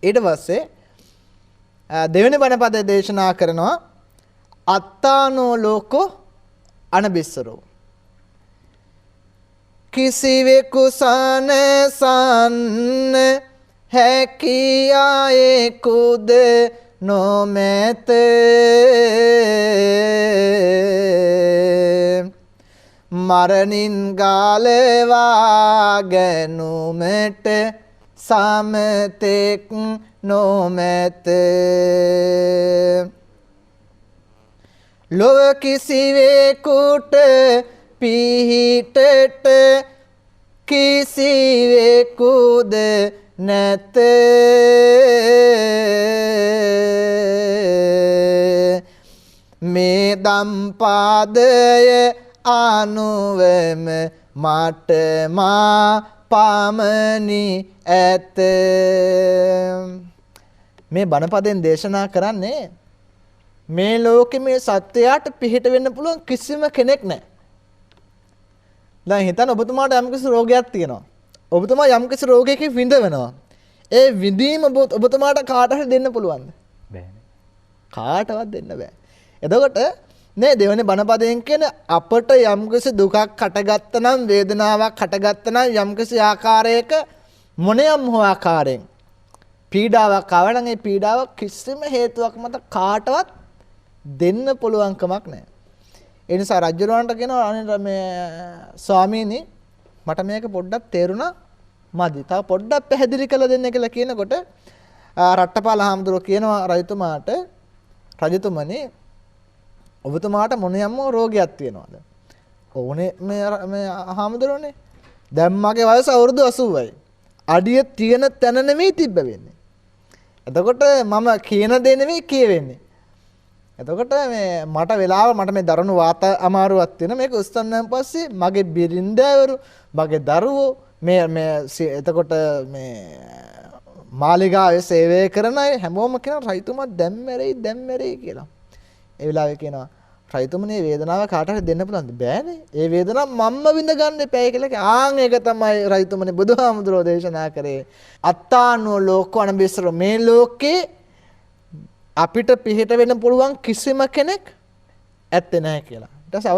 ඊට පස්සේ දෙවෙනි බණ පදයේ දේශනා කරනවා අත්තානෝ ලෝකෝ අනබිස්සරෝ. කිසිවෙකු සනසන්න හැකියායෙකුද නොමැත. මරණින් ගාලවා ගැනුමට සමතෙක් නොමැත. ලොව කිසිවෙකුට පිහිටට කිසිවෙකුද නැත. මේ දම්පාදය අනුවම මට මා පමණි ඇත. මේ බණපදයෙන් දේශනා කරන්නේ මේ ලෝකෙ මේ සත්‍යයට පිහිට වෙන්න පුළුවන් කිසිම කෙනෙක් නැහැ. දැන් හිතන්න ඔබතුමාට යම්කිසි රෝගයක් තියෙනවා. ඔබතුමා යම්කිසි රෝගයකින් විඳවනවා. ඒ විඳීම ඔබතුමාට කාට හරි දෙන්න පුළුවන්ද? බෑනේ. කාටවත් දෙන්න බෑ. එතකොට නේ දෙවෙනි බණපදයෙන් කියන්නේ අපට යම්කිසි දුකක් හටගත්තා නම් වේදනාවක් හටගත්තා නම් යම්කිසි ආකාරයක මොනියම් හෝ ආකාරයෙන් පීඩාවක් ආව නම් ඒ පීඩාව කිසිම හේතුවක් මත කාටවත් දෙන්න පුළුවන් කමක් නැහැ. ඒ නිසා රජුරවන්ට කියනවා අනේ මේ ස්වාමීනි මට මේක පොඩ්ඩක් තේරුණා මදි. තව පොඩ්ඩක් පැහැදිලි කරලා දෙන්න කියලා කියනකොට රට්ටපාල හාමුදුරුවෝ කියනවා රජතුමාට රජතුමනි ඔබතුමාට මොනියම් රෝගයක් තියෙනවද? ඕනේ මේ හාමුදුරුවනේ. දැන් මගේ වයස අවුරුදු 80යි. අඩිය තියෙන තැන නෙමෙයි තිබ්බ වෙන්නේ. එතකොට මම කියන දේ නෙමෙයි කියවෙන්නේ. එතකොට මේ මට වෙලාව මට මේ දරුණු වාත අමාරුවක් තියෙන මේක උස්සන්නන් පස්සේ මගේ බිරින්දෑවරු මගේ දරුවෝ මේ එතකොට මේ මාලිගාවේ සේවය කරන අය හැමෝම කියන රයිතුමා දැන් මැරෙයි කියලා. ඒ වෙලාවේ කියනවා රයිතුමනේ වේදනාව කාට හරි දෙන්න පුළුවන්ද? බෑනේ. ඒ වේදනාව මම්ම විඳ ගන්න එපයි කියලා. ආන් ඒක තමයි රයිතුමනේ බුදුහාමුදුරෝ දේශනා කරේ. අත්තානෝ ලෝකෝ අනබිස්සරෝ. මේ ලෝකේ අපිට පිහිට වෙන්න පුළුවන් කිසිම කෙනෙක් ඇත්තේ නැහැ කියලා. ඊට පස්සේ